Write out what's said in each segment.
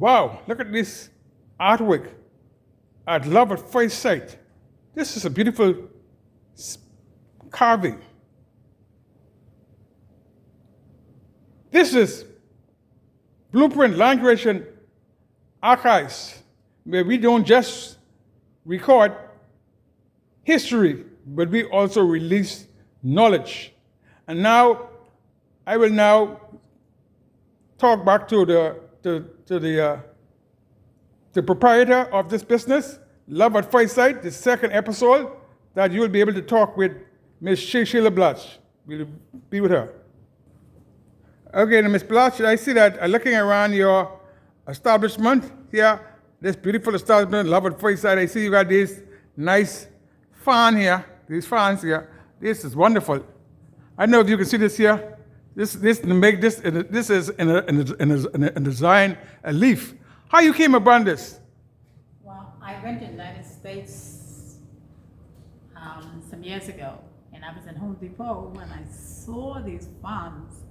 Wow, look at this artwork. I'd love at first sight. This is a beautiful carving. This is Blueprint Land Creation Archives, where we don't just record history, but we also release knowledge. And now, I will now talk back to the proprietor of this business, Love at First Sight, the second episode, that you will be able to talk with Ms. Shelia Blatch. We'll be with her. Okay, now Ms. Blatch, I see that looking around your establishment here, this beautiful establishment, Love at First Sight, I see you got this nice fan here, these fans here. This is wonderful. I don't know if you can see this here. This is in a design, a leaf. How you came upon this? Well, I went to the United States some years ago, and I was in Home Depot when I saw these fans,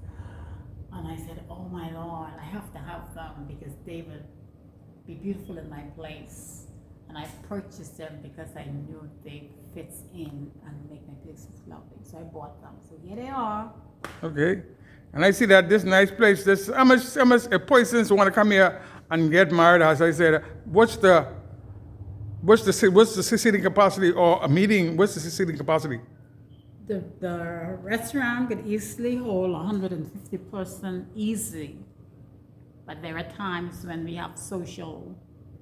and I said, "Oh my Lord, I have to have them because they would be beautiful in my place." And I purchased them because I knew they fit in and make my place lovely. So I bought them. So here they are. Okay, and I see that this nice place. This how much persons want to come here and get married? As I said, what's the seating capacity or a meeting? What's the seating capacity? The restaurant could easily hold 150 person easy, but there are times when we have social.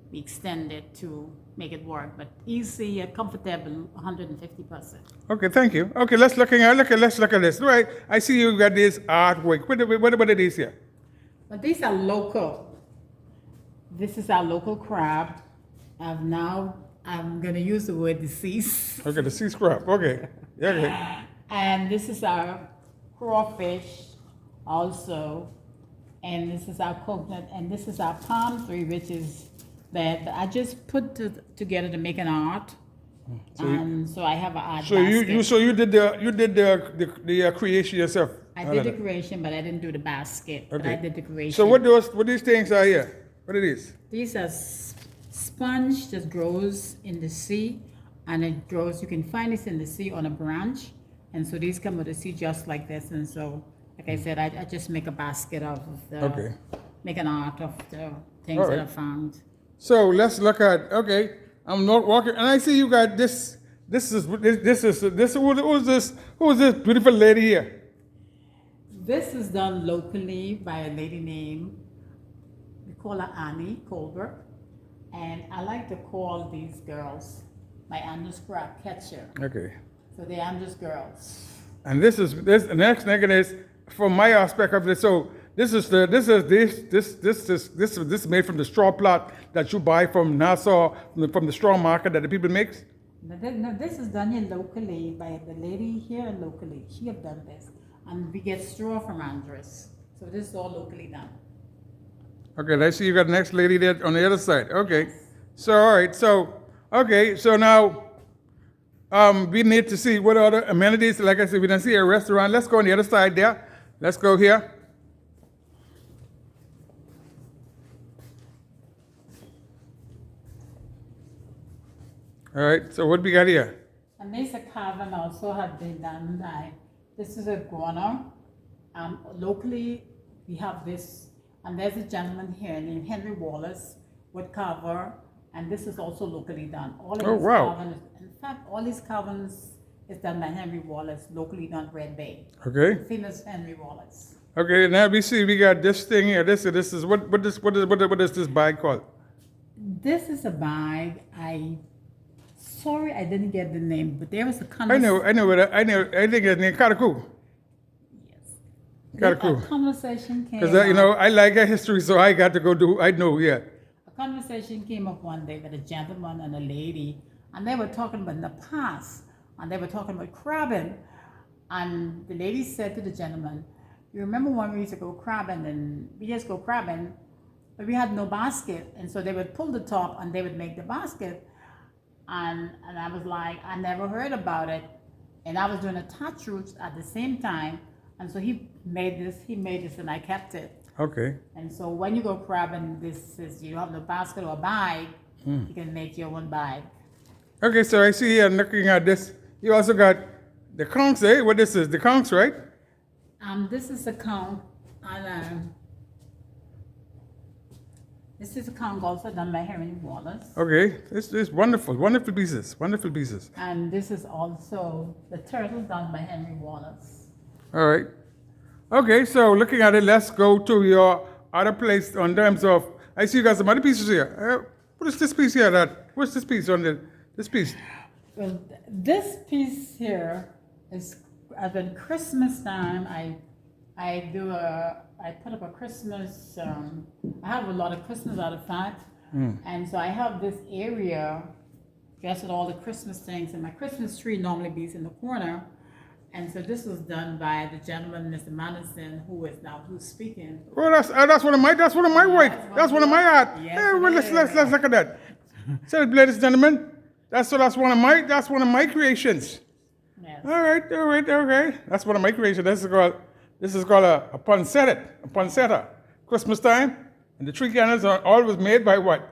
We extend it to make it work, but easy, comfortable, 150%. Okay, thank you. Okay, let's look at this. Right, I see you got this artwork. What it is here? But these are local. This is our local crab. I'm gonna use the word deceased. Okay, the sea scrap. Okay, yeah. Okay. And this is our crawfish, also, and this is our coconut, and this is our palm tree, which is. That I just put together to make an art, so I have an art basket. So you did the creation yourself. I did the creation, but I didn't do the basket. Okay. But I did the creation. So what these things are here? What are these? These are sponge that grows in the sea, and it grows. You can find this in the sea on a branch, and so these come with the sea just like this. And so, like I said, I just make a basket of make an art of the things that I found. So let's look at, I'm not walking, and I see you got this. Who is this beautiful lady here? This is done locally by a lady named, we call her Annie Colbert, and I like to call these girls my Andros crab catcher. Okay. So they're Andros girls. And this next thing is from my aspect of it. So this is made from the straw plot that you buy from Nassau, from the straw market that the people makes? No, this is done here locally by the lady here locally. She have done this. And we get straw from Andros. So this is all locally done. Okay, I see you got the next lady there on the other side. Okay. So, all right. So now we need to see what other amenities. Like I said, we don't see a restaurant. Let's go on the other side there. Let's go here. All right, so what we got here? And this carving also had been done by, this is a guano. Locally, we have this, and there's a gentleman here named Henry Wallace, woodcarver, and this is also locally done. All of these carvings, in fact, all these carvings is done by Henry Wallace, locally done Red Bay. Okay. Famous Henry Wallace. Okay, now we got this thing here. This is what is this bag called? This is a bag. Sorry, I didn't get the name, but there was a conversation. I think it's named Karakoo. Yes. Karakoo. A conversation came up. Because, I like history, so I got to go do, I know, yeah. A conversation came up one day with a gentleman and a lady, and they were talking about in the past, and they were talking about crabbing. And the lady said to the gentleman, "You remember when we used to go crabbing, and we just go crabbing, but we had no basket, and so they would pull the top and they would make the basket." And I was like, I never heard about it. And I was doing a touch roots at the same time. And so he made this and I kept it. Okay. And so when you go crabbing, this is, you don't have no basket or bag, you can make your own bag. Okay, so I see here looking at this. You also got the conchs, eh? What this is? The conchs, right? This is a conch, and this is a conch also done by Henry Wallace. Okay, this wonderful, wonderful pieces, wonderful pieces. And this is also the turtle done by Henry Wallace. All right. Okay, so looking at it, let's go to your other place on terms of. I see you got some other pieces here. What is this piece here? What's this piece on this piece? Well, this piece here is at the Christmas time. I put up a Christmas. I have a lot of Christmas artifacts, and so I have this area just with all the Christmas things, and my Christmas tree normally be in the corner. And so this was done by the gentleman, Mr. Madison, who's speaking. Well, that's one of my work. That's one of my art. Yes, Hey, well, let's look at that. So, ladies and gentlemen, that's one of my creations. Yes. All right, okay. That's one of my creations. This is called a poinsettia. Christmas time, and the tree candles are always made by what?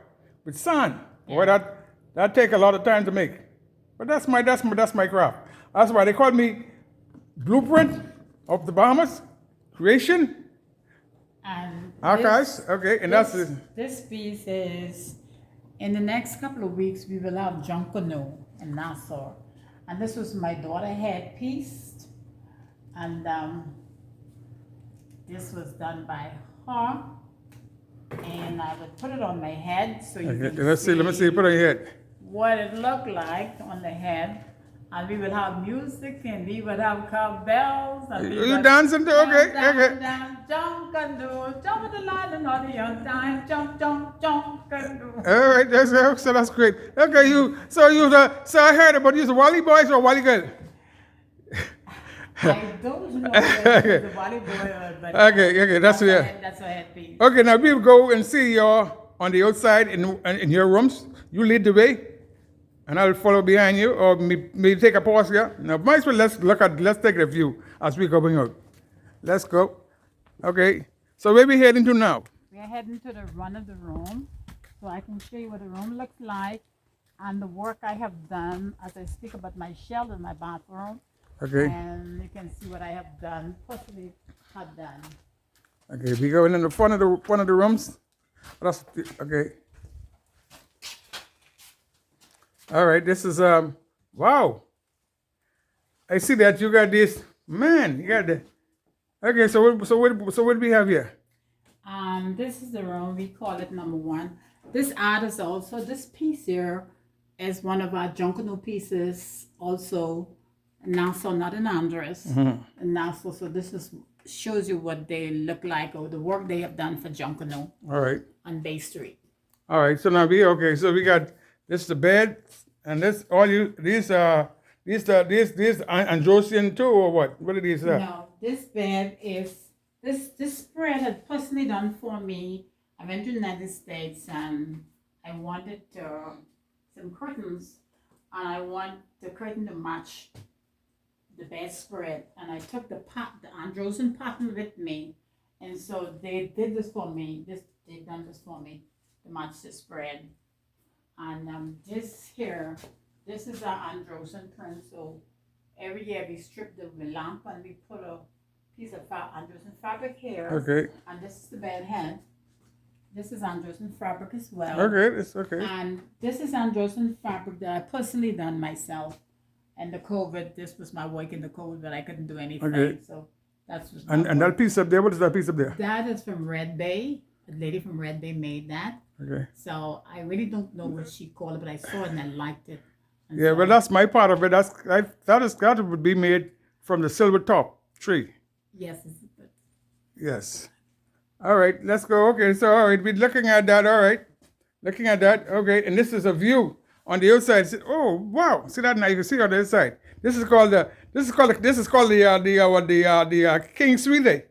With sand. Boy, that take a lot of time to make. But that's my craft. That's why they call me Blueprint of the Bahamas, Creation, And Archives. Okay, and this piece is, in the next couple of weeks, we will have Junkanoo in Nassau. And this was my daughter head piece. And this was done by her. And I would put it on my head so you can let me see. Put on your head. what it looked like on the head. And we would have music, and we would have cowbells. And You dancing too? Okay. Junkanoo, jump the line and all the young time, Junkanoo. All right, that's great. Okay, so I heard about you, the Wally boys or Wally girl? I don't know whether it's a volleyball, but Okay, that's a yeah. that's a headpiece. Okay, now we will go and see you on the outside in your rooms. You lead the way, and I'll follow behind you, or maybe take a pause here. Now, might as well let's take a view as we going out. Let's go. Okay, so where we heading to now? We are heading to the run of the room, so I can show you what the room looks like, and the work I have done as I speak about my shell in my bathroom. Okay. And you can see what I have done, possibly have done. Okay, we going in the front of the rooms. Okay. All right, this is wow. I see that you got this, man. You got the. Okay, so what do we have here? This is the room, we call it number one. This art is also, this piece here is one of our Junkanoo pieces, also Nassau, not in Androsia, in Nassau. So this shows you what they look like, or the work they have done for Junkanoo All right. on Bay Street. All right, so now so we got this the bed, and these Androsian too, or what? What are these? No, this bed is, this spread had personally done for me. I went to the United States and I wanted some curtains, and I want the curtain to match the bedspread, and I took the Androsian pattern with me, and so they did this for me. They've done this for me to match the spread. And this is our Androsian print. So every year we strip the lamp and we put a piece of Androsian fabric here. Okay. And this is the bed head. This is Androsian fabric as well. Okay, it's okay. And this is Androsian fabric that I personally done myself. And the COVID, this was my work in the COVID, but I couldn't do anything. Okay. So that's just And that piece up there, what is that piece up there? that is from Red Bay. The lady from Red Bay made that. Okay. So I really don't know what she called it, but I saw it and I liked it. And Yeah, so, well, that's my part of it. That would be made from the silver top tree. yes, Yes. All right, let's go. Okay, so all right, we're looking at that. All right, looking at that. Okay, and this is a view on the outside. Oh wow! See that now? You can see on the inside. This is called the King Suite.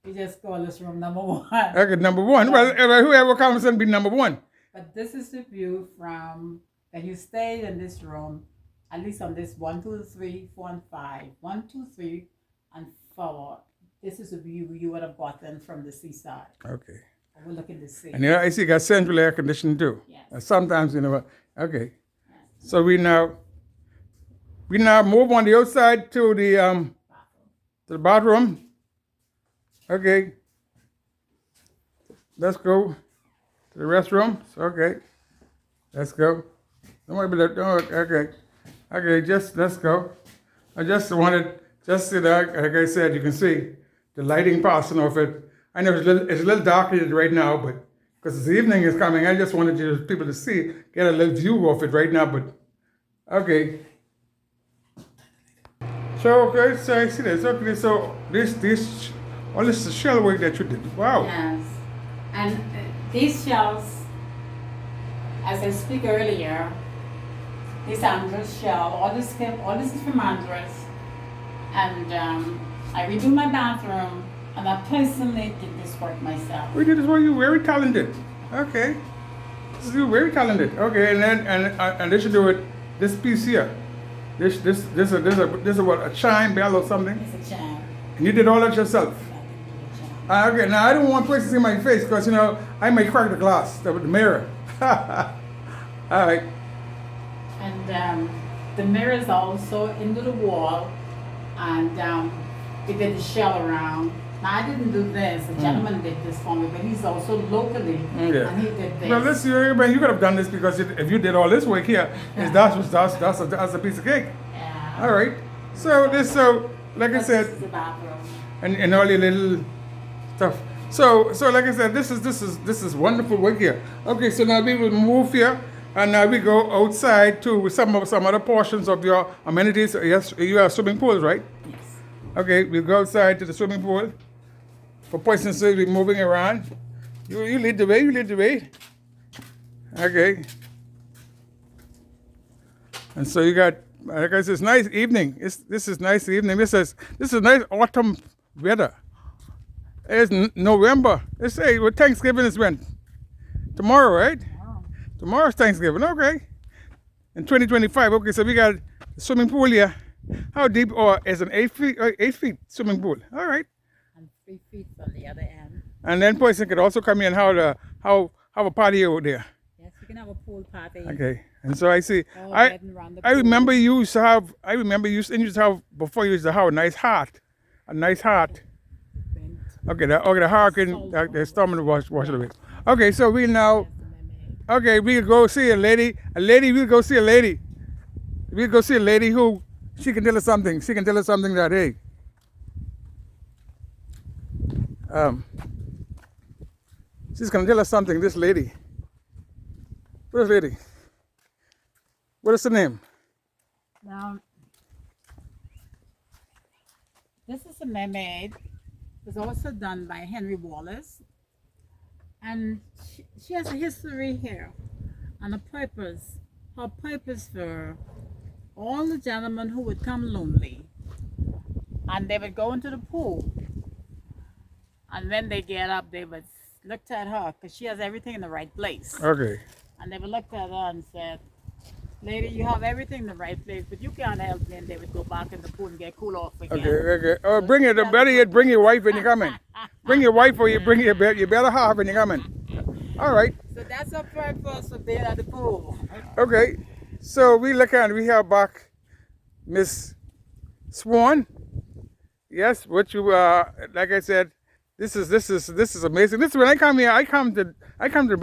we just call this room number one. Okay, number one. Well, whoever comes and be number one. But this is the view from when you stayed in this room, at least on this 1, 2, 3, 4, and 5. 1, 2, 3, and 4. this is a view you would have gotten from the seaside. Okay. Overlooking the sea. And I see you got central air conditioning too. Yes. Sometimes, okay. So we now move on the outside to the bathroom. Okay. Let's go to the restroom. Okay. Let's go. Don't worry about that. Okay. Okay, let's go. I just wanted, see that, like I said, you can see the lighting passing off it. I know it's a little dark right now, but because the evening is coming, I just wanted people to see, get a little view of it right now, but okay. So, okay, so I see this. Okay, so this is shell work that you did. Wow. Yes. And these shells, as I speak earlier, this Andros shell, all this is from Andros. And I redo my bathroom, and I personally did this work myself. We did this work. You're very talented. Okay. You're very talented. Okay, and then and they should do it. This piece here. This is what, a chime bell or something? It's a chime. And you did all that yourself. Okay. Now I don't want places to see my face because I may crack the glass, the mirror. All right. And the mirror is also into the wall, and we did the shell around. Now I didn't do this. A gentleman did this for me, but he's also locally, and he did this. Well, listen, you could have done this because if you did all this work here, that's a piece of cake. Yeah. All right. So like I said, This is the bathroom. and all your little stuff. So like I said, this is wonderful work here. Okay, so now we will move here. And now we go outside to some other portions of your amenities. Yes, you have swimming pools, right? Yes. Okay, we'll go outside to the swimming pool. For persons to be moving around. You lead the way, Okay. And so you got, like I said, it's nice evening. This is nice evening. This is nice autumn weather. It's November. Let's say what Thanksgiving is when? Tomorrow, right? Tomorrow's Thanksgiving, okay. In 2025, okay, so we got a swimming pool here. How deep, or is an 8 feet swimming pool? All right. And 3 feet from the other end. And then person could also come in and have a party over there. Yes, you can have a pool party. Okay. And so I see, Around the I pool. remember you used to have, before you used to have a nice heart. Okay, the hurricane, the storm and wash it away. Okay, so we now, okay, we'll go see a lady. We'll go see a lady. We'll go see a lady who, she can tell us something. She can tell us something that, hey, she's going to tell us something, this lady. What is her name? Now, this is a mermaid. It was also done by Henry Wallace. And she has a history here and a purpose. Her purpose for all the gentlemen who would come lonely. And they would go into the pool. And when they get up, they would look at her because she has everything in the right place. Okay. And they would look at her and said, "Lady, you have everything in the right place, but you can't help me." And they would go back in the pool and get cool off again. Okay. Oh, bring it. Better yet, bring your wife when you come in. Bring your wife or you bring your better half when you come in. All right. So that's her purpose of being at the pool. Okay. So we have back Miss Swan. Yes, what you like I said, this is amazing. This is when I come here, I come to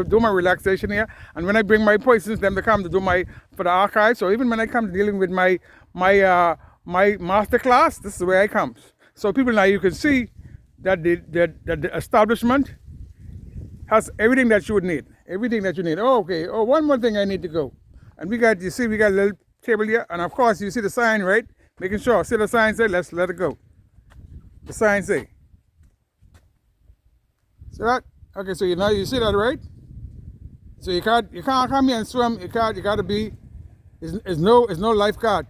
do my relaxation here, and when I bring my persons, them to come to do for the archives, or even when I come to dealing with my master class, this is where I come. So people now you can see that the establishment has everything that you would need. Everything that you need. Oh, okay. Oh, one more thing I need to go. And we got a little table here, and of course you see the sign, right? Making sure. See the sign say, let's let it go. The sign say. See that? Okay, so you see that, right? So you can't come here and swim. You gotta be. There's no lifeguard.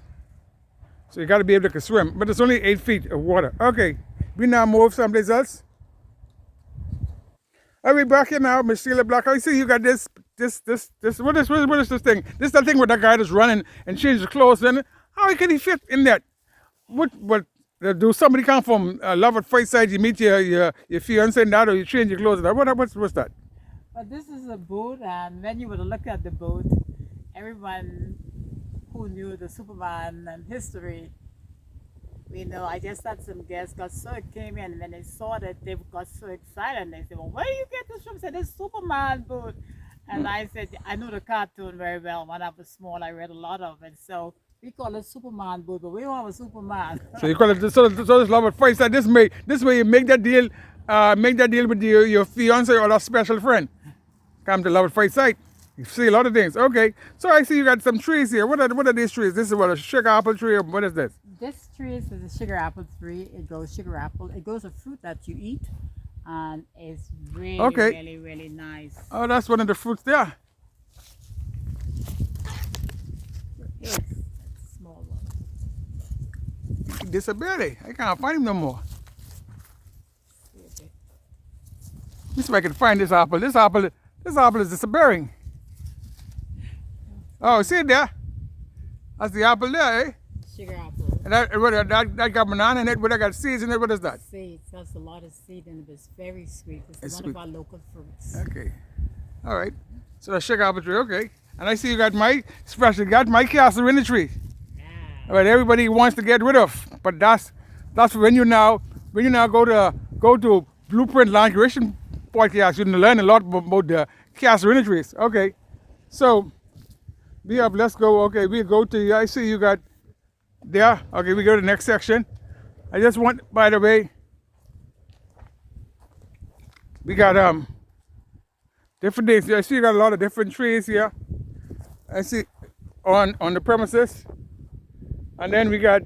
So you gotta be able to swim. But it's only 8 feet of water. Okay. We now move someplace else. Are we back here now, Miss Shelia Blatch? I see you got this. What is this thing? This is the thing where that guy that's running and changes his clothes. And how can he fit in that? What Do somebody come from love at first sight? You meet your fiance and that, or you change your clothes? What's that? But this is a boat, and when you would look at the boat, everyone who knew the Superman and history, I just had some guests got so came in, and when they saw that, they got so excited, and they said, "Well, where do you get this from?" I said, "This Superman boat." And I said, "I know the cartoon very well. When I was small, I read a lot of it, so we call it Superman boat, but we don't have a Superman." So you call it this love at first sight. This way you make that deal with your fiance or a special friend. Come to love at first sight. You see a lot of things. Okay, so I see you got some trees here. What are these trees? This is what, a sugar apple tree, or what is this? This tree is a sugar apple tree. It grows sugar apple. It grows a fruit that you eat, and it's really, Okay. really, really nice. Oh, that's one of the fruits there. It's a small one. He disappeared. I can't find him no more. Let me see if I can find this apple. This apple is disappearing. Oh, see it there? That's the apple there, eh? Sugar apple. And that got banana in it, but I got seeds in it. What is that? Seeds. That's a lot of seed in it. It's very sweet. It's It's one sweet. of our local fruits. Okay. All right. So the sugar apple tree, okay. And I see you got my castle in the tree. Yeah. But everybody wants to get rid of. But that's when you now go to Blueprint Land Creation podcast, you can learn a lot about the castle in the trees. Okay. So let's go. Okay, we go to, I see you got there. Okay, we go to the next section. I just want, by the way, we got different things. I see you got a lot of different trees here. I see on the premises. And then we got,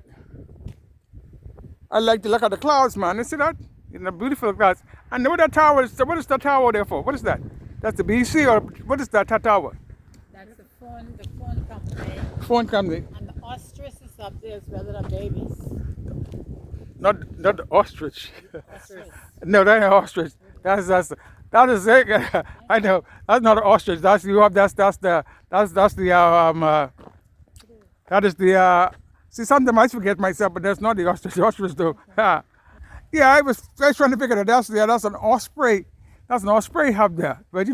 I like to look at the clouds, man. You see that? The beautiful clouds. And what what is that tower there for? What is that? That's the BC, or what is that tower? That's the phone company. Phone company. And the ostrich is up there as well, the babies. Not the ostrich. Ostrich. No, that ain't ostrich. That is it. I know. That's not an ostrich. That is the see, sometimes I forget myself, but that's not the ostrich. The ostrich though. Yeah, I was trying to figure that that's an osprey. That's an osprey up there. But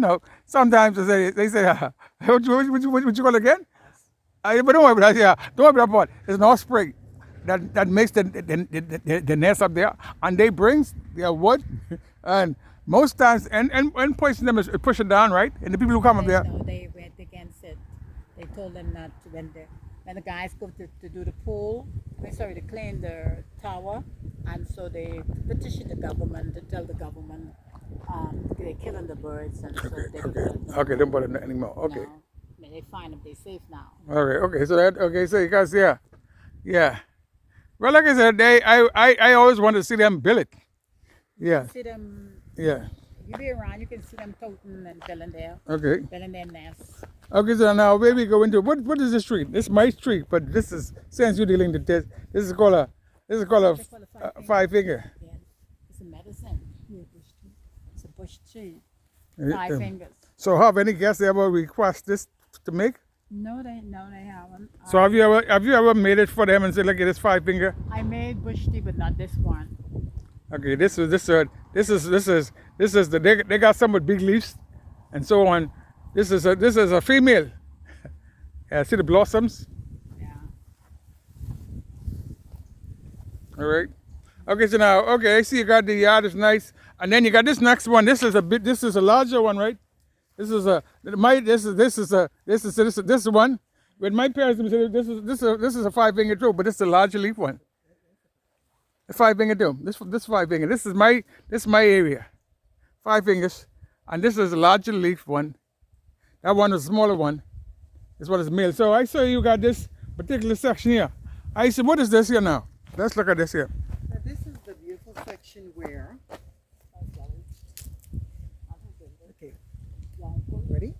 sometimes they say what you call it again? But don't worry about that. Yeah, don't worry about that part. It's an osprey that makes the nest up there, and they brings their wood, and most times and pushing them is push it down, right? And the people who come up there. No, they went against it. They told them not to when the guys go to do the pool, to clean the tower, and so they petitioned the government to tell the government they're killing the birds, and so they Okay, don't bother anymore. Okay. Now, they find them, they're safe now. Okay, so you guys, yeah. Well, like I said, I always wanted to see them build it. Yeah. See them. Yeah. You be around, you can see them toting and building there. Okay. Building their nests. Okay, so now where we go into what is this tree? This is my tree, but this is, since you're dealing with this is called a five finger. Yeah, it's a medicine. It's a bush tree. Yeah. 5 fingers. So have any guests ever request this to make? No, they haven't. So have you ever made it for them and said, look at this 5 finger? I made bush tea, but not this one. Okay, this is they got some with big leaves and so on. This is a female. Yeah, see the blossoms? Yeah. All right. Okay, so now, I see you got the yard is nice, and then you got this next one. This is a larger one, right? This is one. When my parents said this is a 5 finger too, but this is a larger leaf one. A 5 finger too. This 5 finger. This is my area. 5 fingers, and this is a larger leaf one. That one is a smaller one. This one is male. So I saw you got this particular section here. I said, what is this here now? Let's look at this here. Now this is the beautiful section where. Okay. Ready?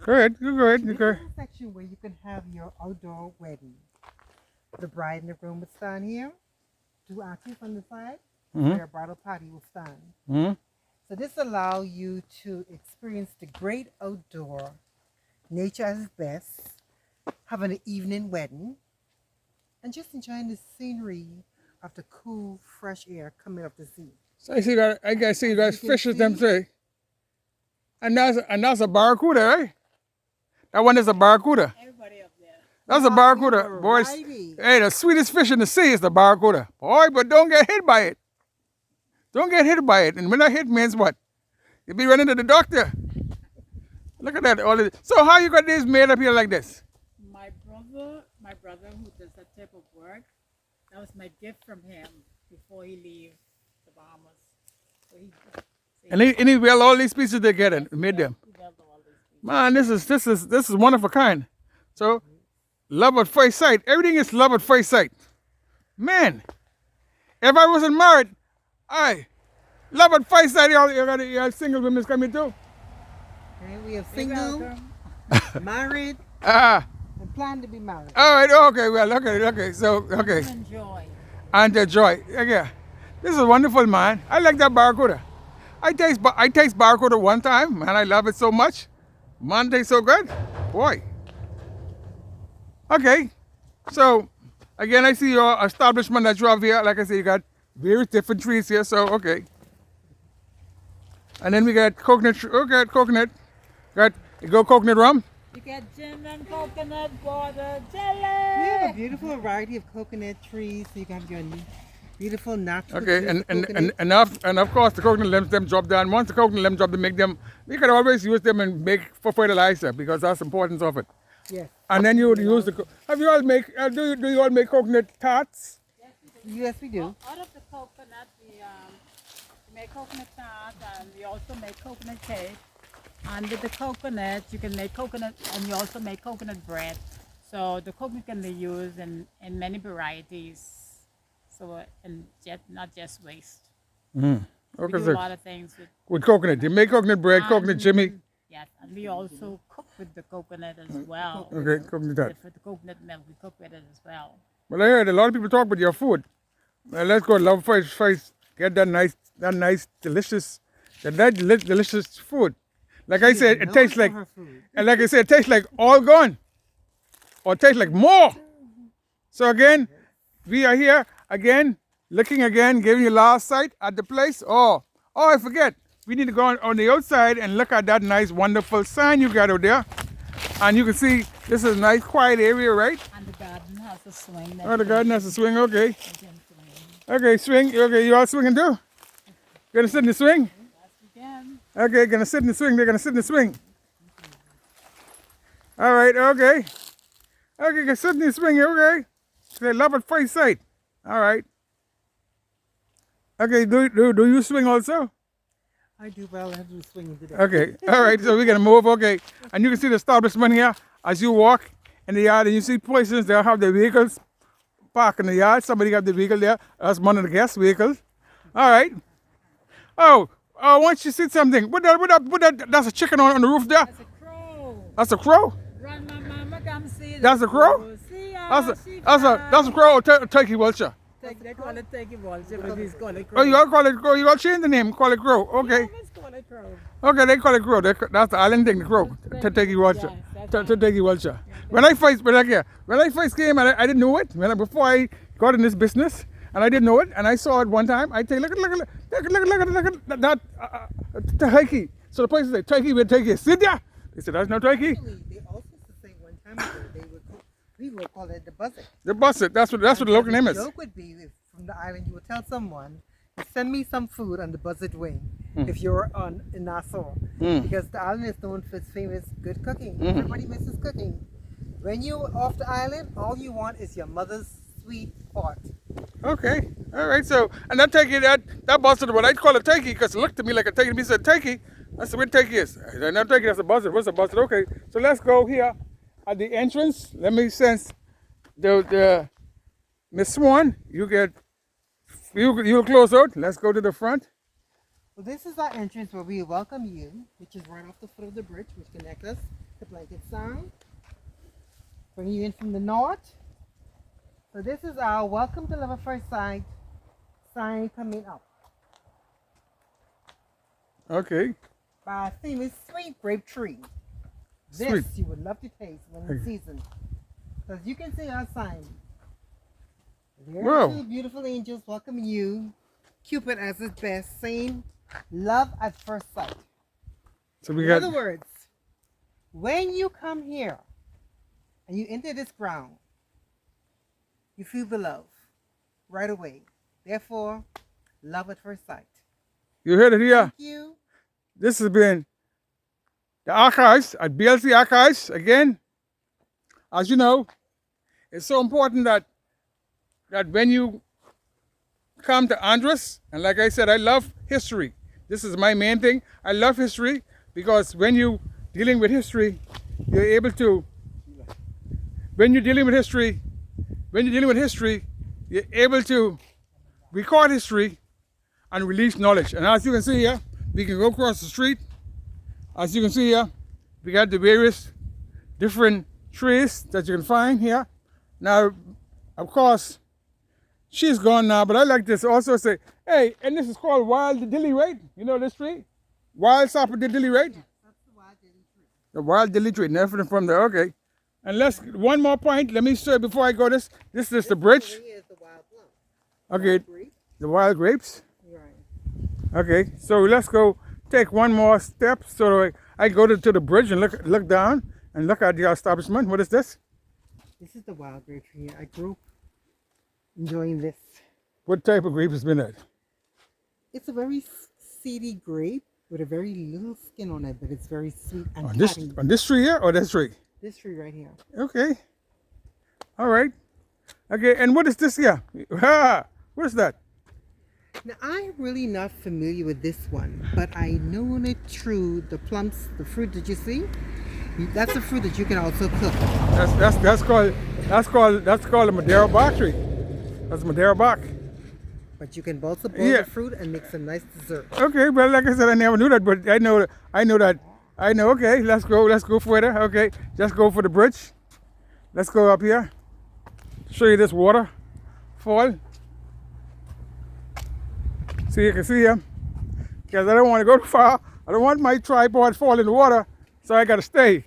Go ahead. You go ahead. This is the section where you can have your outdoor wedding. The bride and the groom would stand here. 2 artists on the side. Where a bridal party will stand. Mm-hmm. So this allows you to experience the great outdoor, nature at its best, having an evening wedding, and just enjoying the scenery of the cool, fresh air coming off the sea. So I see that I can see that You can fishes them see- say. And that's a barracuda, right? That one is a barracuda. Everybody up there. That's a Wow, barracuda. you have a Boys, variety. hey, the sweetest fish in the sea is the barracuda. Boy, but don't get hit by it. Don't get hit by it. And when that hit means what? You'll be running to the doctor. Look at that. All of it. So how you got this made up here like this? My brother who does that type of work, that was my gift from him before he leaves the Bahamas. So And he well all these pieces together and made them. he built all these things. Man, this is one of a kind. So love at first sight. Everything is love at first sight. Man, if I wasn't married, love at first sight. You got single women coming too. Okay, we have You're single, welcome. married, Ah, and plan to be married. all right. Okay. Well, okay. So okay. Enjoy. And enjoy. Yeah. This is wonderful, man. I like that barracuda. I taste barracuda one time, man. I love it so much. Man, it tastes so good. Boy. Okay. So, again, I see your establishment that you have here. Like I said, you got various different trees here. So, okay. And then we got coconut. Coconut. You go coconut rum. You get gin and coconut water jelly. We have a beautiful variety of coconut trees. So you can have your beautiful natural Okay, juice of coconut. and of course the coconut limbs them drop down. Once the coconut limbs drop, they make them. You can always use them and make for fertilizer because that's the importance of it. Yes. And then you would use the. Have you all make? Do you all make coconut tarts? Yes, we do. Out of the coconut, we make coconut tart and we also make coconut cake. And with the coconut, you can make coconut, and you also make coconut bread. So the coconut can be used in many varieties. So and not just waste. We Okay, do a so lot of things with coconut, you make coconut bread, coconut jimmy. Yes, and we also cook with the coconut as well. Okay, coconut tart. For the coconut milk, we cook with it as well. Well, I heard a lot of people talk about your food. Well, let's go love first. Get that nice, delicious food. Like I said, it Known tastes for like, her food. and like I said, it tastes like all gone, or it tastes like more. So again, we are here again, looking again, giving you last sight at the place. Oh, I forget. We need to go on the outside and look at that nice, wonderful sign you got out there. And you can see this is a nice, quiet area, right? And the garden has a swing. Oh, the garden has a swing. Okay. You can swing. Okay, swing. Okay, you all swinging too? Gonna sit in the swing? Yes, you can. Okay, gonna sit in the swing. They're gonna sit in the swing. All right, okay. Okay, gonna sit in the swing. Okay. They love at first sight. All right. Okay, do you swing also? I do, but I'll have to swing today. Okay. All right. So we're gonna move. Okay. And you can see the establishment here as you walk in the yard, and you see places they'll have their vehicles parked in the yard. Somebody got the vehicle there. That's one of the guest vehicles. All right. Oh, once you see something, that's a chicken on the roof there. That's a crow. That's a crow. Run, my mama, come see the That's a crow? See ya, That's she a crow or turkey vulture. They call it turkey vulture, but we call it Oh, crow. you all call it crow. You all change the name. Call it crow. Okay. Let's call it crow. Okay, they call it crow. That's the island thing, the crow. Turkey vulture. Yes, that's Turkey vulture. When I first came, and I didn't know it. Before I got in this business, and I didn't know it, and I saw it one time. I take look at that turkey. So the person said, "Turkey, where turkey is?" Sit there. They said, "That's no turkey." Actually, they also used to say one time ago, we would call it the buzzard. The busset. That's what the local name is. The joke would be if from the island you would tell someone, send me some food on the buzzard wing if you're in Nassau. Because the island is known for its famous good cooking. Everybody misses cooking. When you're off the island, all you want is your mother's sweet pot. Okay. All right. So, and that turkey, that busset, what I call a turkey, because it looked to me like a turkey. Me said turkey. That's the way turkey is. Not turkey. That's a busset. What's a busset? Okay. So let's go here at the entrance. Let me sense the Miss Swan. You close out. Let's go to the front. Well, this is our entrance where we welcome you, which is right off the foot of the bridge, which connects us to Blanket Sound. Bring you in from the north. So this is our Welcome to Love at First Sight sign coming up. Okay. By our famous sweet grape tree. This Sweet. you would love to taste when it's season. Because you can see our sign. There Whoa. are two beautiful angels welcoming you. Cupid as his best, saying, love at first sight. So we In got other words, when you come here and you enter this ground, you feel the love right away. Therefore, love at first sight. you heard it here. Thank you. This has been the archives at BLC Archives. Again, as you know, it's so important that when you come to Andros, and like I said, I love history. This is my main thing. I love history because when you dealing with history, you're able to. When you're dealing with history, you're able to record history and release knowledge. And as you can see here, we can go across the street. As you can see here, we got the various different trees that you can find here. Now, of course, she's gone now, but I like this also say, hey, and this is called wild dilly, right? You know this tree? Wild sapper dilly, right? Yes, that's the wild dilly tree. The wild dilly tree, nothing from there, okay. And let's, one more point, let me show you before I go this is the bridge. Over here is the wild plum. Okay, Wild grape. the wild grapes. Right. Okay, so let's go take one more step so I go to the bridge and look down and look at the establishment. What is this? This is the wild grape tree. I grew up enjoying this. What type of grape has been that? It's a very seedy grape with a very little skin on it, but it's very sweet and On cutting. this tree here or this tree? This tree right here. Okay. All right. Okay, and what is this here? Ah, what is that? Now, I'm really not familiar with this one, but I know it through the plums, the fruit that you see. That's a fruit that you can also cook. That's called a Madeira bark tree. That's Madeira bark. But you can also boil Yeah. the fruit and make some nice dessert. Okay, well, like I said, I never knew that, but I know. Okay, let's go further. Okay, just go for the bridge. Let's go up here. Show you this waterfall. See, you can see here. Because I don't want to go too far. I don't want my tripod fall in the water, so I gotta stay.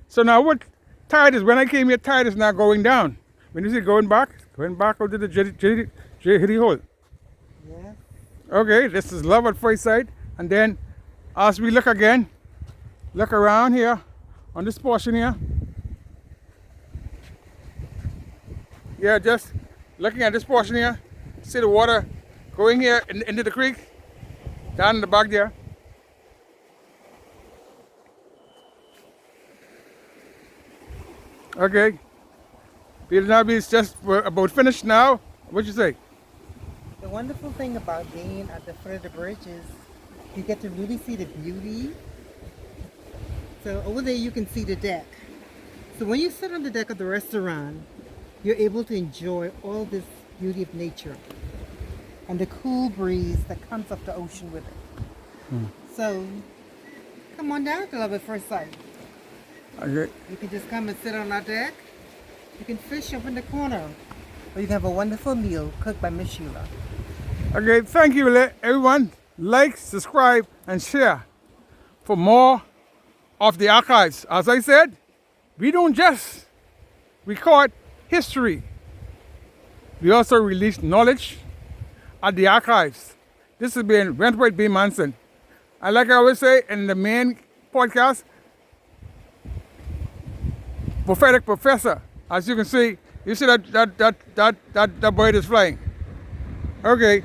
So now what tide is, when I came here, tide is now going down. When you see going back out to the jetty hole. Yeah. Okay, this is love at first sight. And then as we look again, look around here on this portion here. Yeah, just looking at this portion here. See the water going here into the creek, down in the back there. Okay. Peter Nabi is just about finished now. What you say? The wonderful thing about being at the foot of the bridge is you get to really see the beauty. So over there you can see the deck. So when you sit on the deck of the restaurant, you're able to enjoy all this beauty of nature and the cool breeze that comes off the ocean with it. So come on down to Love at First Sight. Okay. You can just come and sit on our deck. You can fish up in the corner. Or you can have a wonderful meal cooked by Miss Sheila. Okay, thank you everyone. Like, subscribe, and share for more of the archives. As I said, we don't just record history. We also release knowledge at the archives. This has been Wentworth B. Manson. And like I always say in the main podcast, prophetic professor. As you can see, you see that bird is flying. Okay.